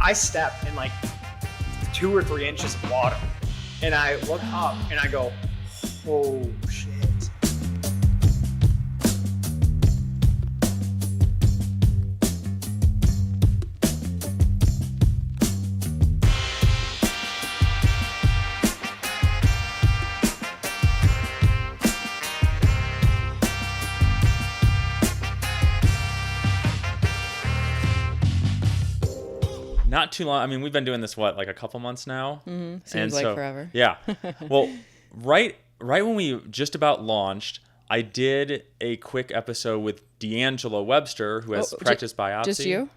I stepped in like 2 or 3 inches of water, and I look up and I go, oh shit. Not too long. I mean, we've been doing this, like a couple months now? Seems like forever. Yeah. Well, right when we just about launched, I did a quick episode with D'Angelo Webster, who has practiced biopsy. Just you?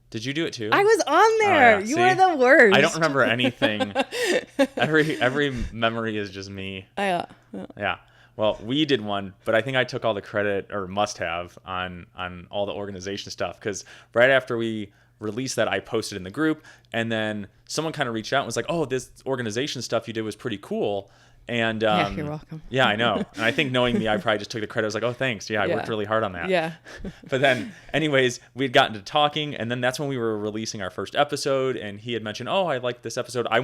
Did you do it too? I was on there. Oh, yeah. You are the worst. I don't remember anything. Every memory is just me. Yeah. Well, we did one, but I think I took all the credit, or must have, on all the organization stuff, because right after we released that, I posted in the group, and then someone kind of reached out and was like, oh, this organization stuff you did was pretty cool. And yeah, you're welcome. Yeah, I know. And I think knowing me, I probably just took the credit. I was like, oh, thanks. Yeah, I worked really hard on that. Yeah. But then anyways, we had gotten to talking, and then that's when we were releasing our first episode, and he had mentioned, oh, I liked this episode. I'm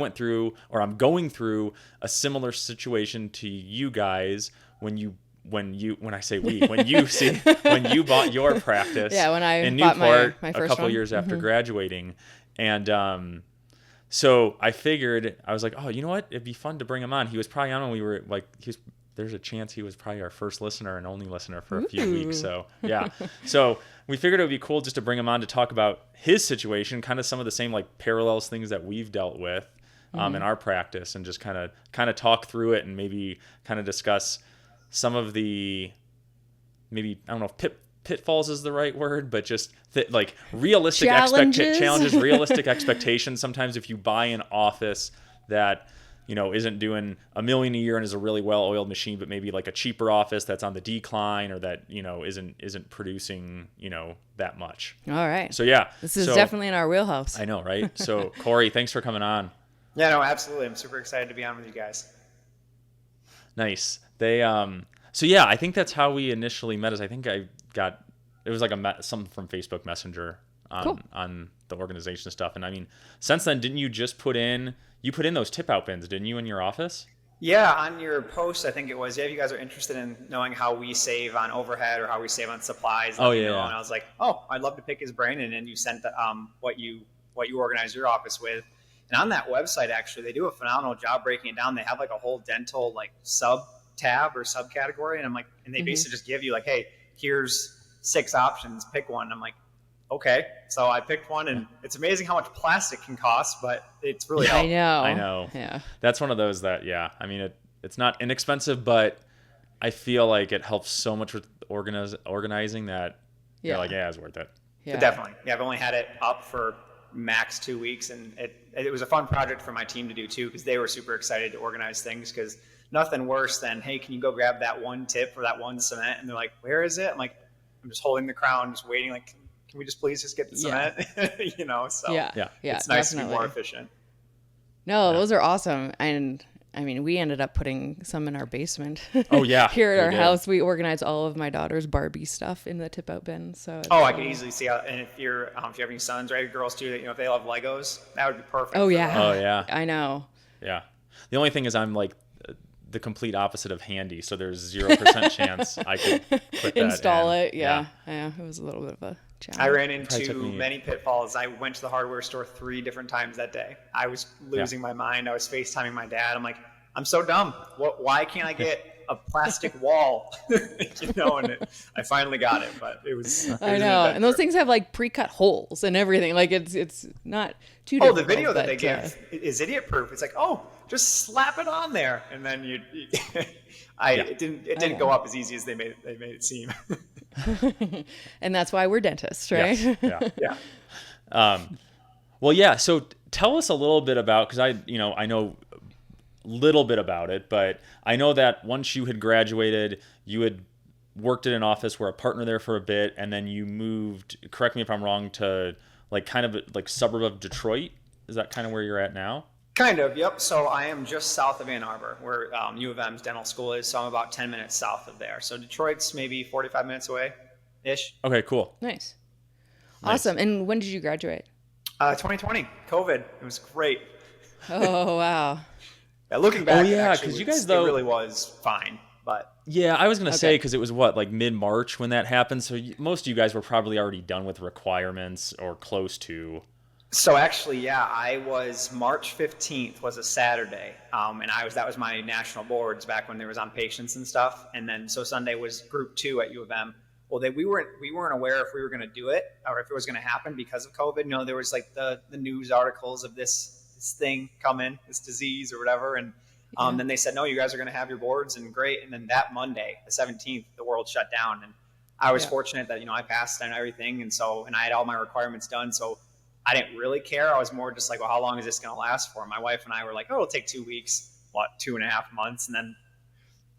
going through a similar situation to you guys when you bought your practice. Yeah, when I in bought Newport my first a couple one. years after graduating. And so I figured, I was like, oh, you know what? It'd be fun to bring him on. He was probably on when we were like, there's a chance he was probably our first listener and only listener for a few weeks. So yeah. So we figured it would be cool just to bring him on to talk about his situation, kind of some of the same like parallels things that we've dealt with in our practice, and just kind of talk through it, and maybe kind of discuss some of the, maybe, I don't know if pitfalls is the right word, but just like realistic challenges, realistic expectations. Sometimes if you buy an office that, isn't doing $1 million a year and is a really well-oiled machine, but maybe like a cheaper office that's on the decline, or that, isn't producing, that much. All right. So yeah. This is definitely in our wheelhouse. I know, right? So Cory, thanks for coming on. Yeah, no, absolutely. I'm super excited to be on with you guys. Nice. So yeah, I think that's how we initially met. I think it was like something from Facebook Messenger on the organization stuff. And I mean, since then, didn't you just put in those tip out bins, didn't you, in your office? Yeah, on your post, I think it was, if you guys are interested in knowing how we save on overhead or how we save on supplies. Oh, yeah. And I was like, oh, I'd love to pick his brain. And then you sent what you organize your office with. And on that website, actually, they do a phenomenal job breaking it down. They have like a whole dental like sub tab or subcategory, and they basically just give you like, hey, here's 6 options, pick one. I'm like, okay. So I picked one, and it's amazing how much plastic can cost, but it's really helpful. I know. Yeah. That's one of those that, yeah, I mean, it's not inexpensive, but I feel like it helps so much with organizing that you're like, yeah, it's worth it. Yeah. Definitely. Yeah, I've only had it up for max 2 weeks, and it was a fun project for my team to do too, because they were super excited to organize things, because nothing worse than, hey, can you go grab that one tip or that one cement? And they're like, where is it? I'm like, I'm just holding the crown, just waiting, like, can we just please just get the cement? So it's nice to be more efficient. No, those are awesome. And I mean, we ended up putting some in our basement. Oh yeah. Here at our house, we organized all of my daughter's Barbie stuff in the tip out bin. So I can easily see how, and if you have any sons, right, girls too, that, if they love Legos, that would be perfect. Oh yeah. Oh yeah. I know. Yeah. The only thing is I'm like the complete opposite of handy, so there's 0% chance I could put that install in. it. Yeah. It was a little bit of a challenge. I ran into many pitfalls. I went to the hardware store 3 different times that day. I was losing my mind. I was FaceTiming my dad. I'm like, I'm so dumb. Why can't I get a plastic wall? And I finally got it, but it was I know. And those things have like pre-cut holes and everything. Like it's not too difficult. The video that they give is idiot proof. It's like, just slap it on there, and then it didn't go up as easy as they made it seem. And that's why we're dentists, right? Yes. Yeah. Well, yeah. So tell us a little bit about, because I know little bit about it, but I know that once you had graduated, you had worked in an office, were a partner there for a bit, and then you moved, correct me if I'm wrong, to like kind of like suburb of Detroit. Is that kind of where you're at now? Kind of, yep. So I am just south of Ann Arbor, where U of M's dental school is. So I'm about 10 minutes south of there. So Detroit's maybe 45 minutes away-ish. Okay, cool. Nice. Awesome. And when did you graduate? 2020, COVID. It was great. Oh, wow. Yeah, looking back, yeah, because you guys, though, it really was fine. But yeah, I was gonna say Okay. because it was what, like mid-March when that happened. So most of you guys were probably already done with requirements or close to. so actually, yeah, March 15th was a Saturday, and that was my national boards back when there was on patients and stuff, and then so Sunday was Group 2 at U of M. Well, we weren't aware if we were going to do it or if it was going to happen because of COVID. There was like the news articles of this thing coming, this disease or whatever, and Yeah. then they said, no, you guys are going to have your boards, and great. And then that Monday, the 17th, the world shut down, and I was Yeah. fortunate that I passed and everything, and I had all my requirements done, so I didn't really care. I was more just like, well, how long is this going to last for? My wife and I were like, oh, it'll take 2 weeks, 2.5 months, and then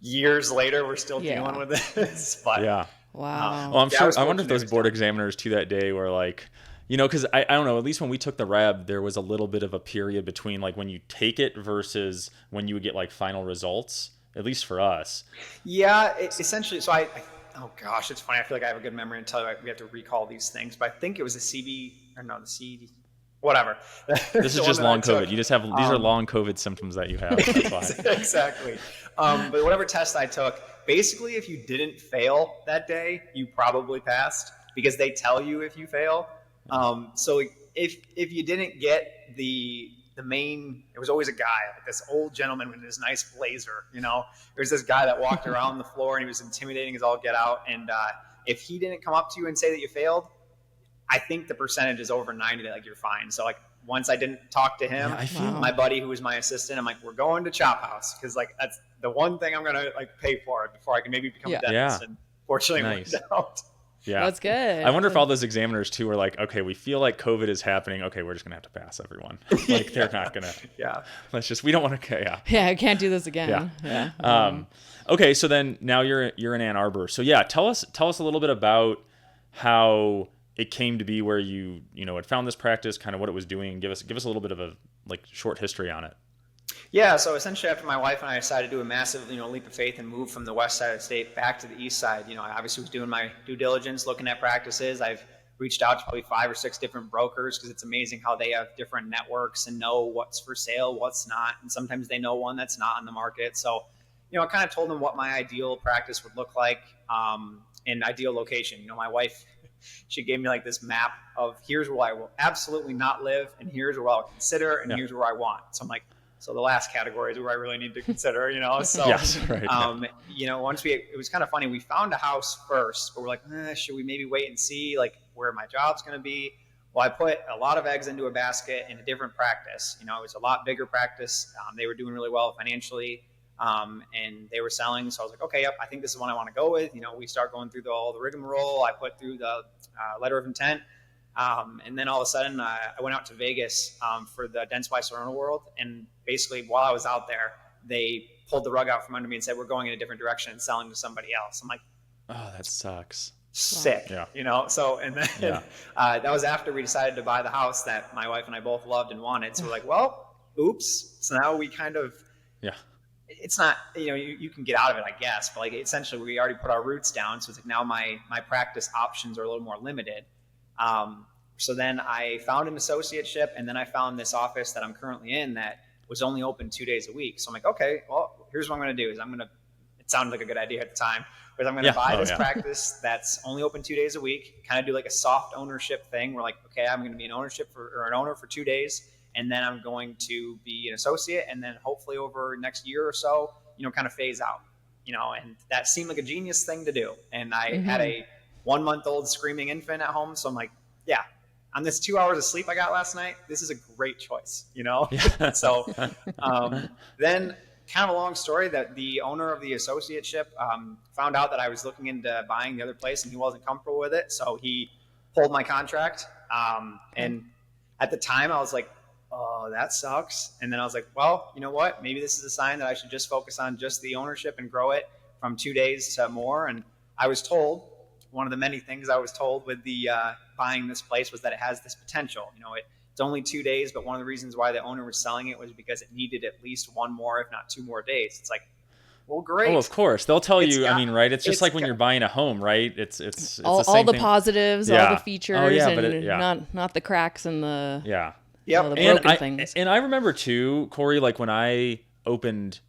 years later, we're still Yeah. dealing with this. But Yeah. Wow. Well, I'm Yeah, I sure. was I wonder if fortunate it those was board done. examiners to that day were like, because I don't know. At least when we took the reb, there was a little bit of a period between like when you take it versus when you would get like final results. At least for us. Yeah, essentially. So oh gosh, it's funny. I feel like I have a good memory until we have to recall these things. But I think it was the CD, whatever. This is just long COVID. You just have these are long COVID symptoms that you have. That's why. Exactly. But whatever test I took, basically, if you didn't fail that day, you probably passed because they tell you if you fail. So if you didn't get the main, it was always a guy, like this old gentleman with his nice blazer. There's this guy that walked around the floor and he was intimidating as all get out. And if he didn't come up to you and say that you failed, I think the percentage is over 90 that like you're fine. So like once I didn't talk to him, Yeah, I feel- Wow. my buddy who was my assistant, I'm like, we're going to Chop House because like that's the one thing I'm gonna like pay for before I can maybe become Yeah. a dentist. Yeah. And fortunately, it Nice. worked out. Yeah. That's good. I wonder if all those examiners too were like, okay, we feel like COVID is happening. Okay, we're just gonna have to pass everyone. Like they're not gonna. Yeah. We don't want to. Yeah. Yeah, I can't do this again. Yeah. Yeah. Okay, so then now you're in Ann Arbor. So yeah, tell us a little bit about how it came to be where you had found this practice, kind of what it was doing. Give us a little bit of a like short history on it. Yeah, so essentially after my wife and I decided to do a massive, leap of faith and move from the west side of the state back to the east side, I obviously was doing my due diligence, looking at practices. I've reached out to probably 5 or 6 different brokers because it's amazing how they have different networks and know what's for sale, what's not, and sometimes they know one that's not on the market. So, I kind of told them what my ideal practice would look like, and ideal location. My wife, she gave me like this map of here's where I will absolutely not live, and here's where I'll consider, and here's where I want. So I'm like, so the last category is where I really need to consider, So, Yes, right. Once it was kind of funny. We found a house first, but we're like, should we maybe wait and see like where my job's going to be? Well, I put a lot of eggs into a basket in a different practice. It was a lot bigger practice. They were doing really well financially, and they were selling. So I was like, okay, yep, I think this is one I want to go with. We start going through all the rigmarole. I put through the letter of intent. And then all of a sudden, I went out to Vegas for the Dentsply Sirona World. And basically, while I was out there, they pulled the rug out from under me and said, we're going in a different direction and selling to somebody else. I'm like, Oh, that sucks. sick. Yeah. So, and then Yeah. that was after we decided to buy the house that my wife and I both loved and wanted. So we're like, well, oops. So now we kind of, Yeah. it's not, you can get out of it, I guess, but like essentially we already put our roots down. So it's like now my practice options are a little more limited. So then I found an associateship, and then I found this office that I'm currently in that was only open 2 days a week. So I'm like, okay, well, here's what I'm going to do is it sounded like a good idea at the time, but I'm going to buy this practice that's only open 2 days a week, kind of do like a soft ownership thing. We're like, okay, I'm going to be an owner for 2 days. And then I'm going to be an associate. And then hopefully over next year or so, kind of phase out, and that seemed like a genius thing to do. And I had a 1-month-old screaming infant at home. So I'm like, yeah, on this 2 hours of sleep I got last night, this is a great choice, Yeah. So then kind of a long story that the owner of the associateship found out that I was looking into buying the other place and he wasn't comfortable with it. So he pulled my contract. And at the time I was like, oh, that sucks. And then I was like, well, you know what? Maybe this is a sign that I should just focus on just the ownership and grow it from 2 days to more. And I was told, one of the many things I was told with the buying this place was that it has this potential. It's only 2 days, but one of the reasons why the owner was selling it was because it needed at least 1 more, if not 2 more days. It's like, well, great. Oh, of course. They'll tell It's you, got- I mean, right? It's just it's like when got- you're buying a home, right? It's the same all the thing. positives, all Yeah. the features, Oh, yeah, and but not the cracks and the Yeah. Yep. all the And broken things. I remember too, Corey, like when I opened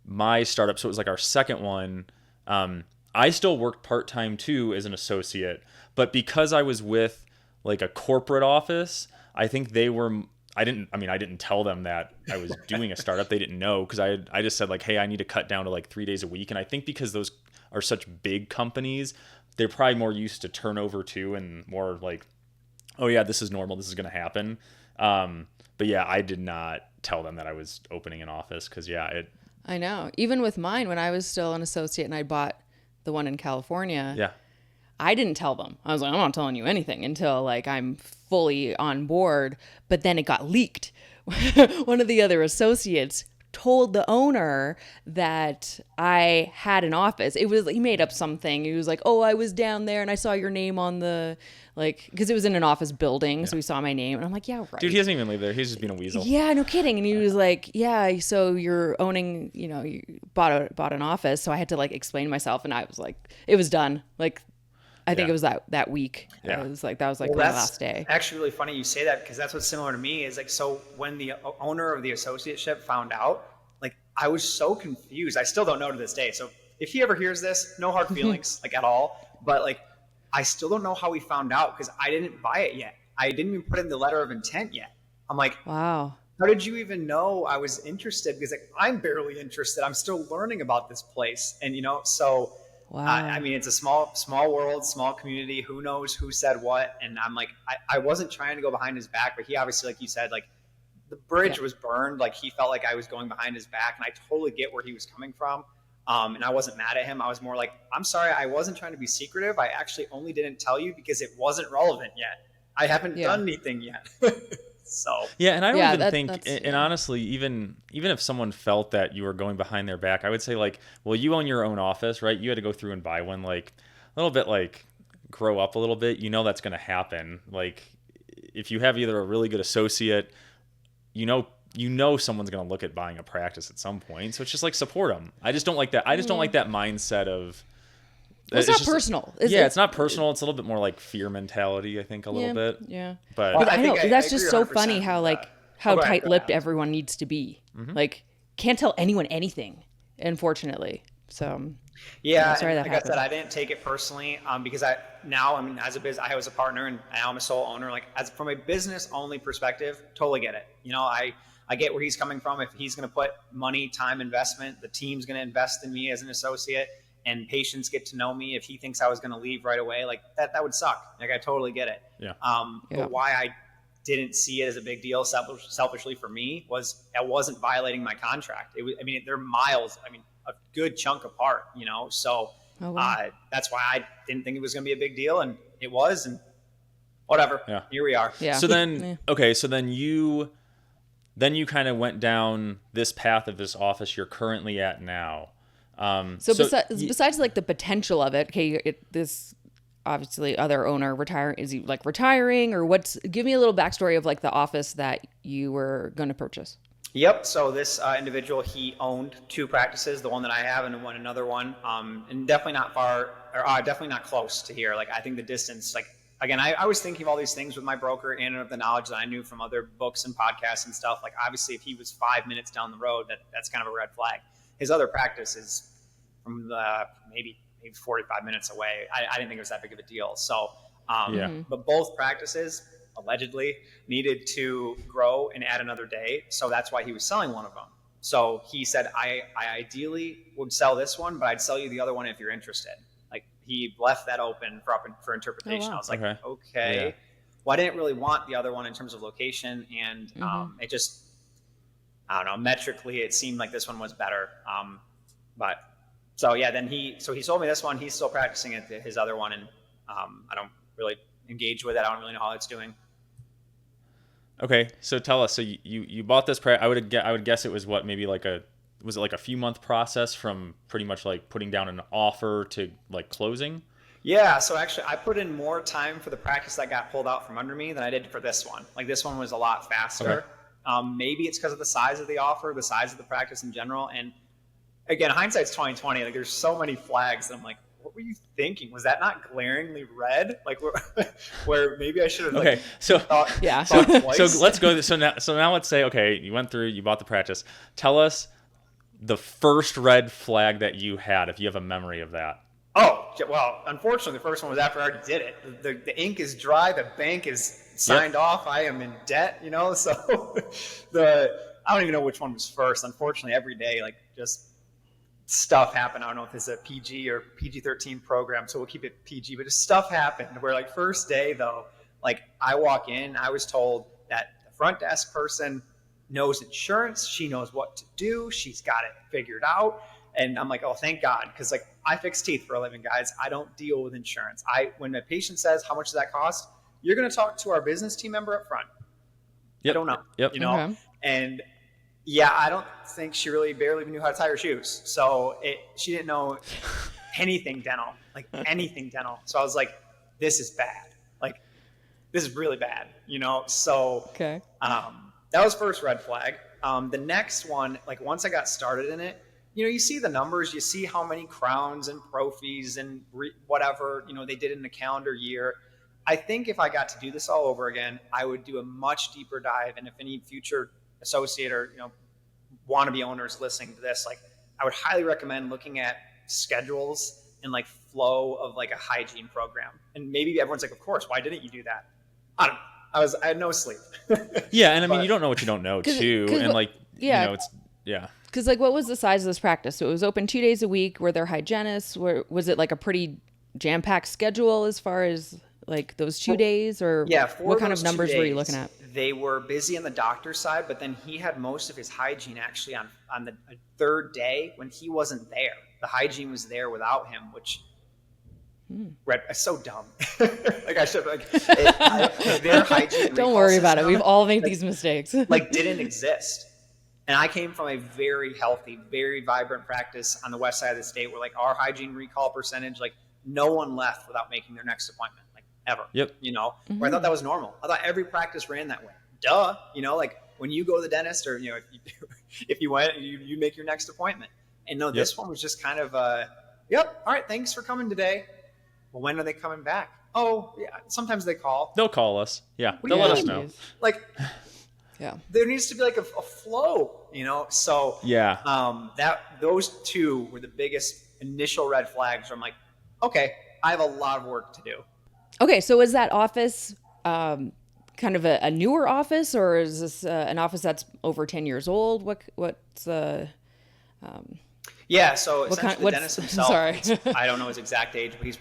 my startup, so it was like our second one, I still worked part-time too as an associate, but because I was with like a corporate office, I think I didn't tell them that I was doing a startup. They didn't know, because I just said like, hey, I need to cut down to like 3 days a week. And I think because those are such big companies, they're probably more used to turnover too, and more like, oh yeah, this is normal, this is going to happen. But yeah, I did not tell them that I was opening an office, because I know. Even with mine, when I was still an associate and I bought the one in California, yeah. I didn't tell them. I was like, I'm not telling you anything until like I'm fully on board. But then it got leaked. One of the other associates told the owner that I had an office. He made up something. He was like, oh, I was down there and I saw your name on the, like, because it was in an office building. So he saw my name and I'm like, yeah, right. Dude, he doesn't even live there. He's just being a weasel. Yeah, no kidding. And he was like, yeah, so you're owning, you bought an office. So I had to like explain myself, and I was like, it was done. Like, I think it was that week. Yeah. That was like my that's last day. actually really funny you say that, because that's what's similar to me is like, so when the owner of the associateship found out, like I was so confused. I still don't know to this day. So if he ever hears this, no hard feelings like at all. But like, I still don't know how he found out, because I didn't buy it yet. I didn't even put in the letter of intent yet. I'm like, Wow. how did you even know I was interested? Because like, I'm barely interested. I'm still learning about this place. And so Wow. I mean, it's a small world, small community. Who knows who said what? And I'm like, I wasn't trying to go behind his back, but he obviously, like you said, like the bridge was burned. Like he felt like I was going behind his back, and I totally get where he was coming from. And I wasn't mad at him. I was more like, I'm sorry, I wasn't trying to be secretive. I actually only didn't tell you because it wasn't relevant yet. I haven't done anything yet. So yeah, and I don't even think, that's and honestly, even if someone felt that you were going behind their back, I would say like, well, you own your own office, right? You had to go through and buy one. Like a little bit, like grow up a little bit. That's going to happen. Like if you have either a really good associate, someone's going to look at buying a practice at some point. So it's just like, support them. I just don't like that. I just don't like that mindset of. Well, it's not personal. It's not personal. It's a little bit more like fear mentality, I think, a little bit. Yeah. But Well, I know think that's I just agree so 100% funny how with like that. how Go ahead, tight-lipped everyone needs to be. Like, can't tell anyone anything, unfortunately. So yeah, sorry that like happened. I said, I didn't take it personally because as a business, I was a partner and now I'm a sole owner. Like from a business only perspective, totally get it. I get where he's coming from. If he's going to put money, time, investment, the team's going to invest in me as an associate, and patients get to know me. If he thinks I was going to leave right away, like that would suck. Like I totally get it. Yeah. But why I didn't see it as a big deal selfishly for me was I wasn't violating my contract. They're miles. A good chunk apart, so that's why I didn't think it was going to be a big deal, and it was, and whatever. Yeah. Here we are. Yeah. So then, so then you kind of went down this path of this office you're currently at now. Besides like the potential of it, okay, this obviously other owner is he like retiring, or give me a little backstory of like the office that you were going to purchase. Yep. So this individual, he owned 2 practices, the one that I have and another one, and definitely not far, or definitely not close to here. Like I think the distance, like again, I was thinking of all these things with my broker and of the knowledge that I knew from other books and podcasts and stuff. Like obviously, if he was 5 minutes down the road, that's kind of a red flag. His other practice is from maybe 45 minutes away. I didn't think it was that big of a deal. So, but both practices allegedly needed to grow and add another day. So that's why he was selling one of them. So he said, I ideally would sell this one, but I'd sell you the other one if you're interested. Like he left that open for interpretation. Oh, wow. I was like, Okay. Yeah. Well, I didn't really want the other one in terms of location. And it just, I don't know, metrically, it seemed like this one was better. Then he sold me this one. He's still practicing at his other one. And I don't really engage with it. I don't really know how it's doing. Okay, so tell us. So you bought this I would guess it was maybe like was it like a few month process from pretty much like putting down an offer to like closing? Yeah, so actually I put in more time for the practice that got pulled out from under me than I did for this one. Like this one was a lot faster. Okay. Maybe it's because of the size of the offer, the size of the practice in general, and again, hindsight's 2020. Like, there's so many flags, and I'm like, what were you thinking? Was that not glaringly red? Like, where maybe I should have Okay, like so thought, Yeah. thought twice. so let's go. So now let's say, okay, you went through, you bought the practice. Tell us the first red flag that you had, if you have a memory of that. Oh, well, unfortunately, the first one was after I already did it. The ink is dry. The bank is signed off. I am in debt, you know? So I don't even know which one was first. Unfortunately, every day, like, just stuff happened. I don't know if it's a PG or PG-13 program, so we'll keep it PG, but just stuff happened where, like, first day, though, like, I walk in, I was told that the front desk person knows insurance. She knows what to do. She's got it figured out. And I'm like, oh, thank God. Because, like, I fix teeth for a living, guys. I don't deal with insurance. When a patient says, how much does that cost? You're going to talk to our business team member up front. Yep. I don't know. Yep. You know? Okay. And yeah, I don't think she really barely even knew how to tie her shoes. So she didn't know anything dental, like anything dental. So I was like, this is bad. Like, this is really bad, you know? So Okay. that was first red flag. The next one, like, once I got started in it, you know, you see the numbers, you see how many crowns and prophies and whatever, you know, they did in the calendar year. I think if I got to do this all over again, I would do a much deeper dive. And if any future associate or, you know, wannabe owners listening to this, like, I would highly recommend looking at schedules and, like, flow of, like, a hygiene program. And maybe everyone's like, of course, why didn't you do that? I don't know. I had no sleep. Yeah, and I mean, But- you don't know what you don't know, too. 'cause And, like, yeah. you know, it's, yeah. Because, like, what was the size of this practice? So it was open 2 days a week. Were there hygienists? Was it like a pretty jam-packed schedule as far as, like, those 2 days? Or Yeah, for what kind of those 2 numbers were you days, looking at? They were busy on the doctor's side, but then he had most of his hygiene actually on the third day when he wasn't there. The hygiene was there without him, which it's so dumb. Like, I should their hygiene. Don't recall worry about it. system, We've all made these mistakes. like, didn't exist. And I came from a very healthy, very vibrant practice on the west side of the state where, like, our hygiene recall percentage, like, no one left without making their next appointment, like, ever. Yep. You know, where I thought that was normal. I thought every practice ran that way. Duh. You know, like, when you go to the dentist, or, you know, if you went, you make your next appointment. And no, this one was just kind of, yep, all right, thanks for coming today. Well, when are they coming back? Oh, yeah, sometimes they call. They'll call us. Yeah, What do they'll you let us mean? know. Like, Yeah. there needs to be, like, a flow, you know? So Yeah. those two were the biggest initial red flags where I'm like, okay, I have a lot of work to do. Okay, so is that office kind of a newer office, or is this an office that's over 10 years old? What's Yeah, so What kind- essentially the what's- dentist himself, sorry. I don't know his exact age, but he's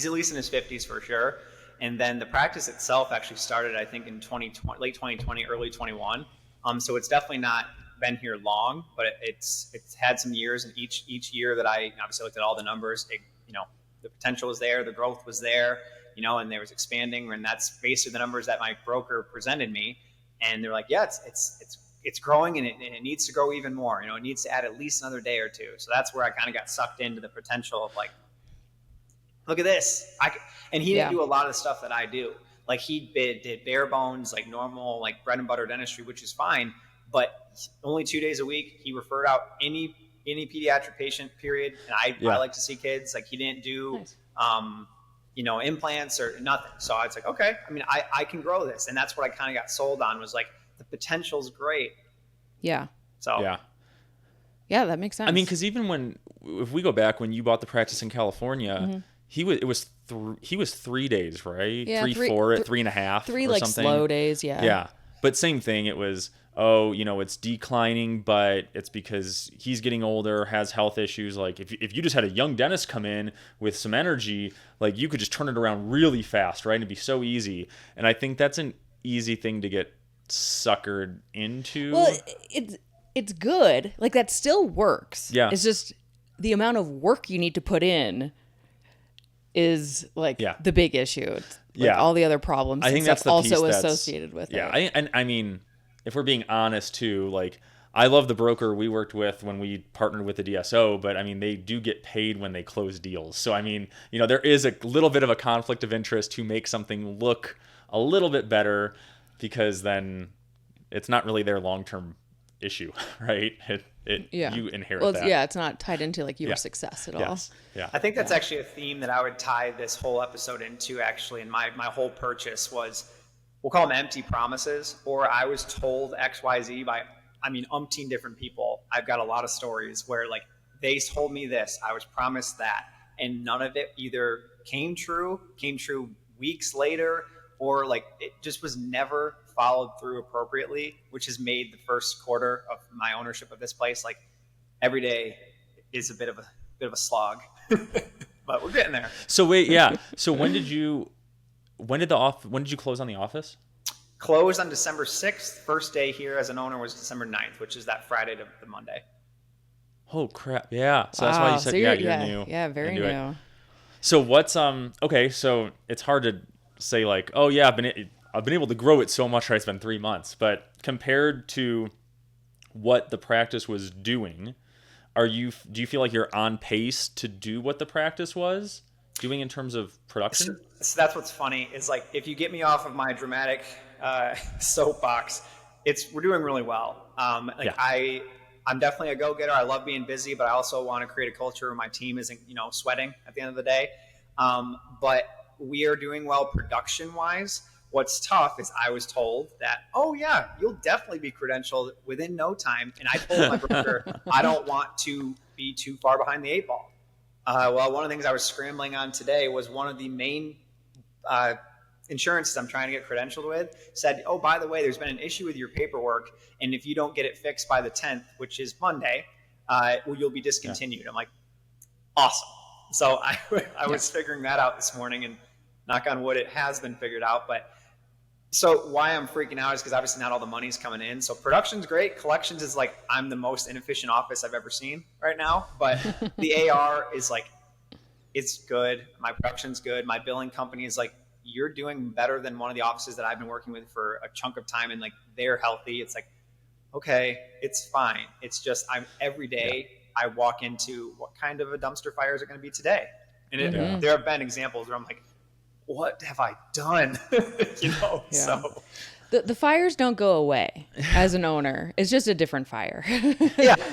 at least in his 50s for sure. And then the practice itself actually started, I think, in 2020, late 2020, early 21. So it's definitely not been here long, but it's had some years, and each year that I obviously looked at all the numbers, you know, the potential was there, the growth was there, you know, and there was expanding, and that's basically the numbers that my broker presented me. And they're like, yeah, it's growing, and it needs to grow even more. You know, it needs to add at least another day or two. So that's where I kind of got sucked into the potential of, like, look at this. And he didn't do a lot of the stuff that I do. Like, he did bare bones, like, normal, like, bread and butter dentistry, which is fine. But only 2 days a week, he referred out any pediatric patient, period. And I like to see kids. Like, he didn't do, you know, implants or nothing. So I was like, okay, I mean, I can grow this. And that's what I kind of got sold on, was like, the potential's great. Yeah. So Yeah, that makes sense. I mean, because even if we go back when you bought the practice in California, he was 3 days, right? Yeah, 3, 4, 3.5, 3 or like something. slow days, yeah. Yeah, but same thing. It was, oh, you know, it's declining, but it's because he's getting older, has health issues. Like, if you just had a young dentist come in with some energy, like, you could just turn it around really fast, right? And it'd be so easy. And I think that's an easy thing to get suckered into. Well, it's good. Like, that still works. Yeah. It's just the amount of work you need to put in is, like, the big issue. It's, like, all the other problems I think and that's stuff the also piece associated with yeah, it. I mean, if we're being honest too, like, I love the broker we worked with when we partnered with the DSO, but I mean, they do get paid when they close deals. So, I mean, you know, there is a little bit of a conflict of interest to make something look a little bit better, because then it's not really their long-term issue, right? You inherit Well, that. yeah, it's not tied into like your success at all. Yes. Yeah. I think that's actually a theme that I would tie this whole episode into, actually. And my whole purchase was, we'll call them empty promises, or I was told XYZ by, umpteen different people. I've got a lot of stories where like they told me this, I was promised that, and none of it either came true weeks later, or like it just was never followed through appropriately, which has made the first quarter of my ownership of this place like every day is a bit of a slog. But we're getting there. So wait, yeah. So when did you close on the office? Closed on December 6th. First day here as an owner was December 9th, which is that Friday to the Monday. Oh crap. Yeah. So that's why you said, you're new. Yeah, very new. So what's okay, so it's hard to say like, oh yeah, I've been able to grow it so much, right? It's been 3 months, but compared to what the practice was doing, do you feel like you're on pace to do what the practice was doing in terms of production? So that's what's funny is like, if you get me off of my dramatic soapbox, we're doing really well. I'm definitely a go-getter. I love being busy, but I also want to create a culture where my team isn't, sweating at the end of the day. But we are doing well production-wise. What's tough is I was told that, oh yeah, you'll definitely be credentialed within no time. And I told my broker, I don't want to be too far behind the 8 ball. Well, one of the things I was scrambling on today was one of the main insurances I'm trying to get credentialed with said, oh, by the way, there's been an issue with your paperwork, and if you don't get it fixed by the 10th, which is Monday, you'll be discontinued. I'm like, awesome. So I was figuring that out this morning, and knock on wood, it has been figured out. But so why I'm freaking out is because obviously not all the money's coming in. So production's great. Collections is like, I'm the most inefficient office I've ever seen right now. But the AR is like, it's good. My production's good. My billing company is like, you're doing better than one of the offices that I've been working with for a chunk of time, and like they're healthy. It's like, okay, it's fine. It's just every day I walk into, what kind of a dumpster fire is it going to be today? And there have been examples where I'm like, what have I done? So the fires don't go away as an owner. It's just a different fire.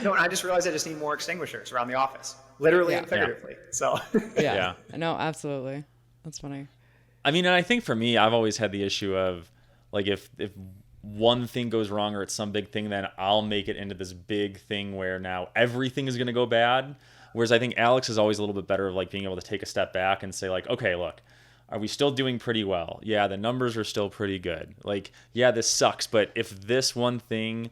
No, and I just realized I just need more extinguishers around the office, literally and figuratively. So no, absolutely. That's funny. I mean, and I think for me, I've always had the issue of like, if one thing goes wrong or it's some big thing, then I'll make it into this big thing where now everything is going to go bad. Whereas I think Alex is always a little bit better of like being able to take a step back and say like, okay, look, are we still doing pretty well? Yeah, the numbers are still pretty good. Like, yeah, this sucks, but if this one thing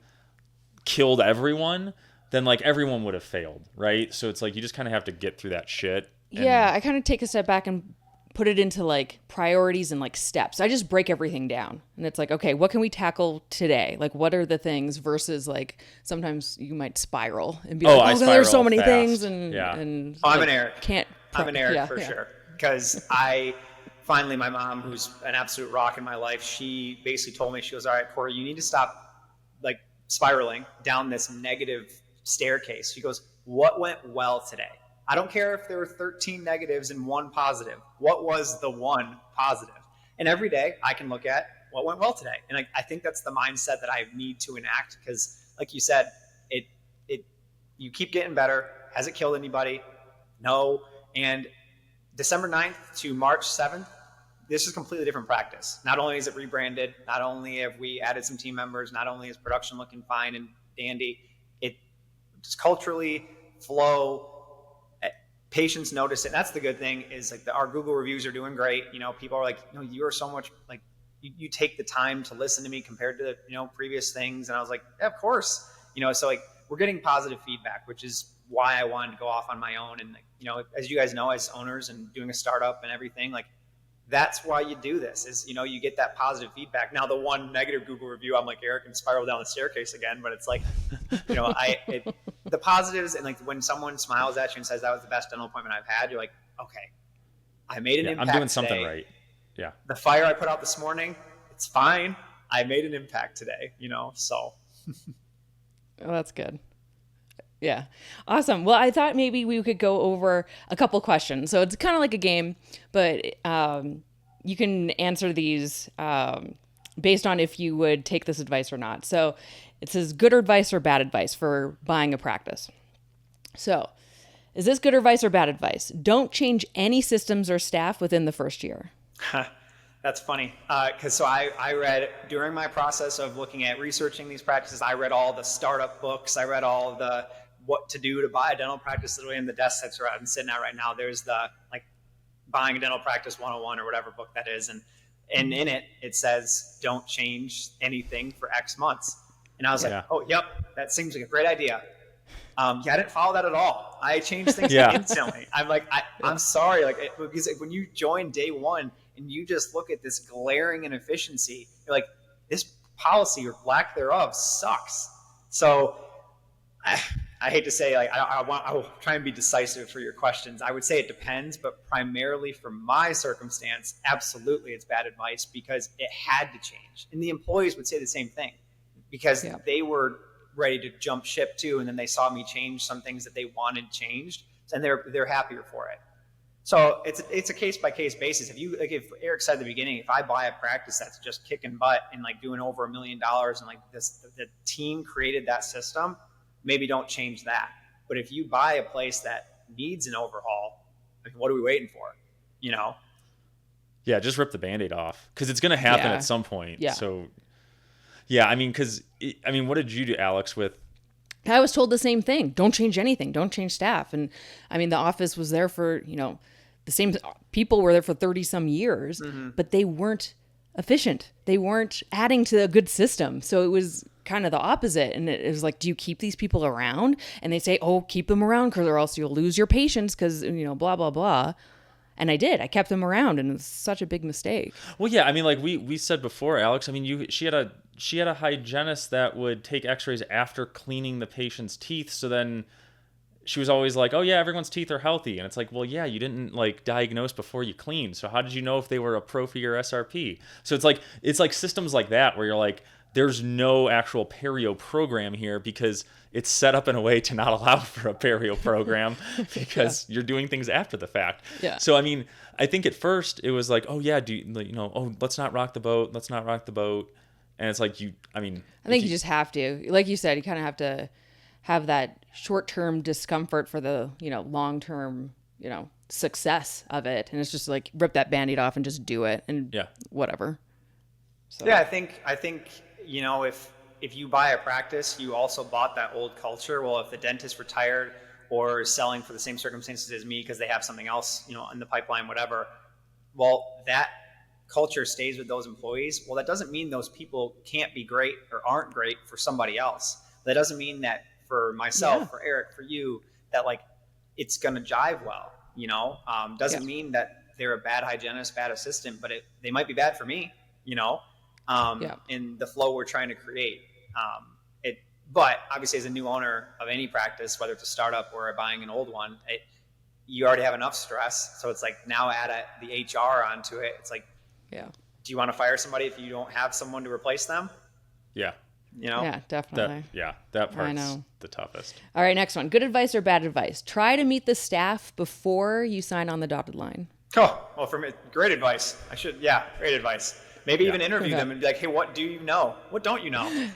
killed everyone, then like everyone would have failed, right? So it's like you just kind of have to get through that shit. Yeah, I kind of take a step back and put it into like priorities and like steps. I just break everything down, and it's like, okay, what can we tackle today? Like, what are the things versus like sometimes you might spiral and be like, oh, there's so many fast. Things, and I'm like, an Eric. I'm an Eric for sure, because finally, my mom, who's an absolute rock in my life, she basically told me, she goes, all right, Cory, you need to stop like spiraling down this negative staircase. She goes, what went well today? I don't care if there were 13 negatives and 1 positive. What was the 1 positive? And every day I can look at what went well today. And I think that's the mindset that I need to enact, because like you said, you keep getting better. Has it killed anybody? No. And December 9th to March 7th, this is completely different practice. Not only is it rebranded, not only have we added some team members, not only is production looking fine and dandy, it just culturally, flow, patients notice it. That's the good thing, is like our Google reviews are doing great. People are like, you are so much like, you take the time to listen to me compared to previous things. And I was like, yeah, of course. So like we're getting positive feedback, which is why I wanted to go off on my own. And as you guys know, as owners and doing a startup and everything, like that's why you do this, is you get that positive feedback. Now the one negative Google review, I'm like, Eric can spiral down the staircase again. But it's like, the positives, and like when someone smiles at you and says that was the best dental appointment I've had, you're like, okay, I made an impact. I'm doing today. something right. Yeah. The fire I put out this morning, it's fine. I made an impact today. So. Oh, that's good. Yeah. Awesome. Well, I thought maybe we could go over a couple questions. So it's kind of like a game, but you can answer these based on if you would take this advice or not. So it says good advice or bad advice for buying a practice. So is this good advice or bad advice? Don't change any systems or staff within the first year. That's funny. Because I read during my process of looking at researching these practices, I read all the startup books. I read all the what to do to buy a dental practice. Literally in the desk that's where I'm sitting at right now, there's the like buying a dental practice 101 or whatever book that is. And in it says, don't change anything for X months. And I was like, oh, yep, that seems like a great idea. I didn't follow that at all. I changed things instantly. I'm like, I'm sorry. Because when you join day one and you just look at this glaring inefficiency, you're like, this policy or lack thereof sucks. So I hate to say, like, I will try and be decisive for your questions. I would say it depends, but primarily for my circumstance, absolutely it's bad advice because it had to change. And the employees would say the same thing because they were ready to jump ship too, and then they saw me change some things that they wanted changed, and they're happier for it. So it's a case by case basis. If Eric said at the beginning, if I buy a practice that's just kicking butt and like doing over $1 million and like the team created that system, maybe don't change that. But if you buy a place that needs an overhaul, like, what are we waiting for? You know? Yeah, just rip the Band-Aid off because it's going to happen at some point. Yeah. So, yeah, I mean, what did you do, Alex, with? I was told the same thing. Don't change anything. Don't change staff. And I mean, the office was there for, the same people were there for 30 some years, but they weren't efficient. They weren't adding to a good system. So it was kind of the opposite. And it was like, do you keep these people around? And they say, oh, keep them around or else you'll lose your patients because, blah, blah, blah. And I did. I kept them around, and it was such a big mistake. Well, yeah, I mean, like we said before, Alex. I mean, she had a hygienist that would take X-rays after cleaning the patient's teeth. So then she was always like, "Oh yeah, everyone's teeth are healthy," and it's like, "Well, yeah, you didn't like diagnose before you cleaned. So how did you know if they were a prophy or SRP?" So it's like systems like that where you're like, there's no actual perio program here because it's set up in a way to not allow for a perio program because you're doing things after the fact. Yeah. So, I mean, I think at first it was like, oh yeah, let's not rock the boat. Let's not rock the boat. And it's like, I think you just have to, like you said, you kind of have to have that short-term discomfort for the, long-term, success of it. And it's just like, rip that Band-Aid off and just do it and whatever. So. Yeah, I think, if you buy a practice, you also bought that old culture. Well, if the dentist retired or is selling for the same circumstances as me because they have something else, in the pipeline, whatever, well, that culture stays with those employees. Well, that doesn't mean those people can't be great or aren't great for somebody else. That doesn't mean that for myself, for Eric, for you, that like it's going to jive well, doesn't mean that they're a bad hygienist, bad assistant, but they might be bad for me, in the flow we're trying to create. But obviously as a new owner of any practice, whether it's a startup or buying an old one, you already have enough stress. So it's like now add the HR onto it. It's like, do you want to fire somebody if you don't have someone to replace them? Yeah. Yeah, definitely. That part's the toughest. All right, next one. Good advice or bad advice? Try to meet the staff before you sign on the dotted line. Oh, well, for me, great advice. Great advice. Maybe even interview them and be like, hey, what do you know? What don't you know?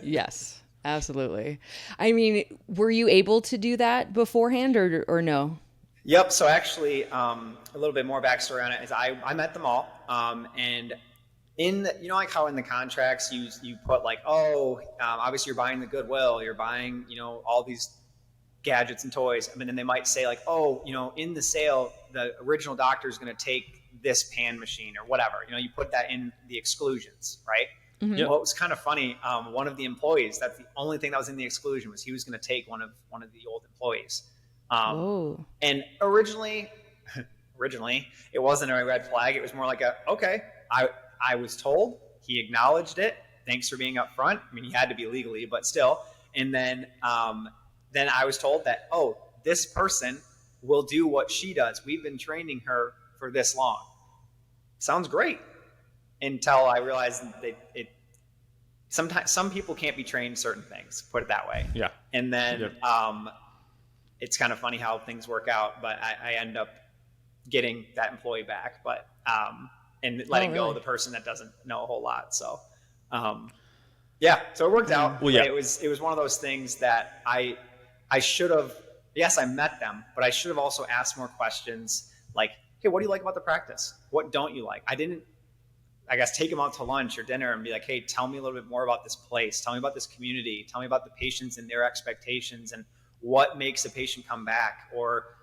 Yes, absolutely. I mean, were you able to do that beforehand or no? Yep. So actually, a little bit more backstory on it is I met them all. And in the, like how in the contracts you put like, obviously you're buying the goodwill, you're buying, all these gadgets and toys. And then they might say like, in the sale, the original doctor is going to take this pan machine or whatever, you put that in the exclusions, right? Mm-hmm. Yep. Well, it was kind of funny. One of the employees, that's the only thing that was in the exclusion, was he was going to take one of the old employees. And originally it wasn't a red flag. It was more like I was told, he acknowledged it. Thanks for being upfront. I mean, he had to be legally, but still. And then I was told that, this person will do what she does. We've been training her for this long. Sounds great. Until I realized that sometimes some people can't be trained certain things, put it that way. Yeah. And then it's kind of funny how things work out, but I end up getting that employee back. But and letting go really? of the person that doesn't know a whole lot. So, yeah, so it worked out. Well, yeah. It was one of those things that I should have. Yes, I met them, but I should have also asked more questions. Like, hey, what do you like about the practice? What don't you like? I didn't, I guess, take them out to lunch or dinner and be like, hey, tell me a little bit more about this place. Tell me about this community. Tell me about the patients and their expectations and what makes a patient come back. Or,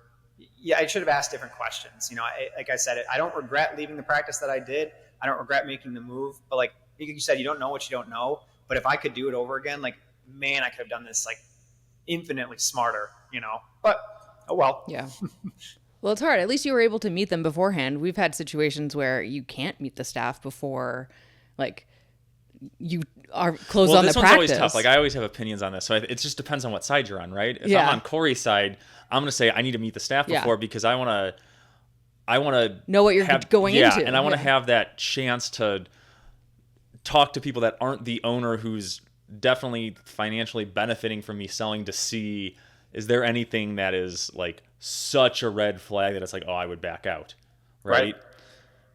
yeah, I should have asked different questions. Like I said, I don't regret leaving the practice that I did. I don't regret making the move. But like you said, you don't know what you don't know. But if I could do it over again, like, man, I could have done this like infinitely smarter, But, oh well. Yeah. Well, it's hard. At least you were able to meet them beforehand. We've had situations where you can't meet the staff before, like, you are closed on the this one's practice. always tough. Like, I always have opinions on this, so it just depends on what side you're on, right? If Yeah. I'm on Cory's side, I'm going to say I need to meet the staff before because I want to know what you're going into. and I want to have that chance to talk to people that aren't the owner who's definitely financially benefiting from me selling, to see, is there anything that is like such a red flag that it's like, oh, I would back out, right?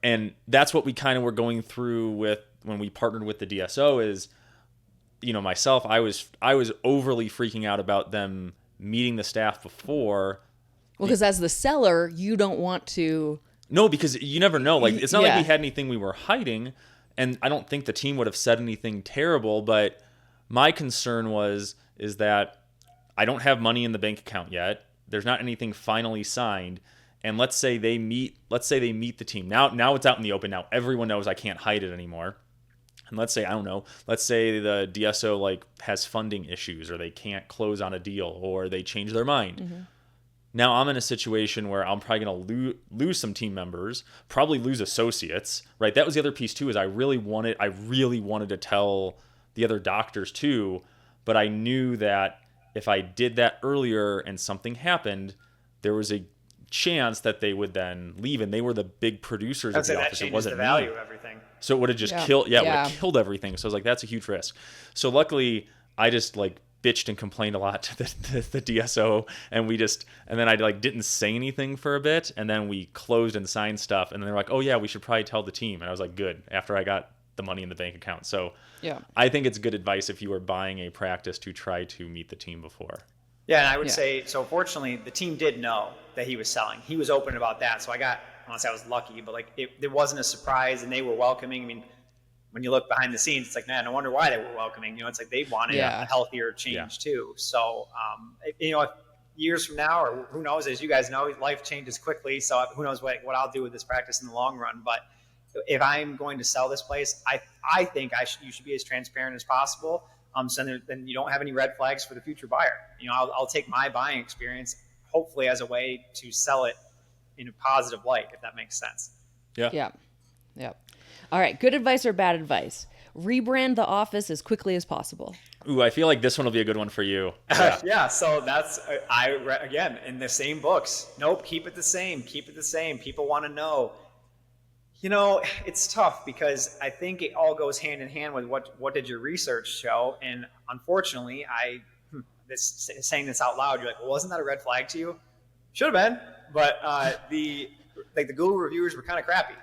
And that's what we kind of were going through with when we partnered with the DSO. Is, myself, I was overly freaking out about them meeting the staff before. Well, because as the seller, you don't want to. No, because you never know. Like, it's not Yeah. like we had anything we were hiding, and I don't think the team would have said anything terrible. But my concern is that I don't have money in the bank account yet. There's not anything finally signed. And let's say they meet the team. Now it's out in the open. Now everyone knows I can't hide it anymore. And let's say the DSO like has funding issues, or they can't close on a deal, or they change their mind. Mm-hmm. Now I'm in a situation where I'm probably going to lose some team members, probably lose associates, right? That was the other piece too, is I really wanted to tell the other doctors too, but I knew that if I did that earlier and something happened, there was a chance that they would then leave, and they were the big producers of the office. It wasn't the value me. of everything. So it would have just killed. Yeah, it would have killed everything. So I was like, that's a huge risk. So luckily, I just like bitched and complained a lot to the DSO, and then I like didn't say anything for a bit, and then we closed and signed stuff, and then they're like, oh yeah, we should probably tell the team, and I was like, good. After I got the money in the bank account. So yeah, I think it's good advice if you are buying a practice to try to meet the team before. Yeah, and I would say, so fortunately, the team did know that he was selling. He was open about that, so I don't say I was lucky, but like it wasn't a surprise, and they were welcoming. I mean, when you look behind the scenes, it's like, man, no wonder why they were welcoming. It's like they wanted a healthier change too. So, years from now, or who knows, as you guys know, life changes quickly. So who knows what I'll do with this practice in the long run. But if I'm going to sell this place, I think you should be as transparent as possible. So then you don't have any red flags for the future buyer. I'll take my buying experience, hopefully, as a way to sell it in a positive light, if that makes sense. Yeah. All right. Good advice or bad advice? Rebrand the office as quickly as possible. Ooh, I feel like this one will be a good one for you. Yeah. So that's, again, in the same books. Nope. Keep it the same. People want to know. It's tough because I think it all goes hand in hand with what did your research show? And unfortunately, saying this out loud, you're like, well, wasn't that a red flag to you? Should have been, but the Google reviewers were kind of crappy.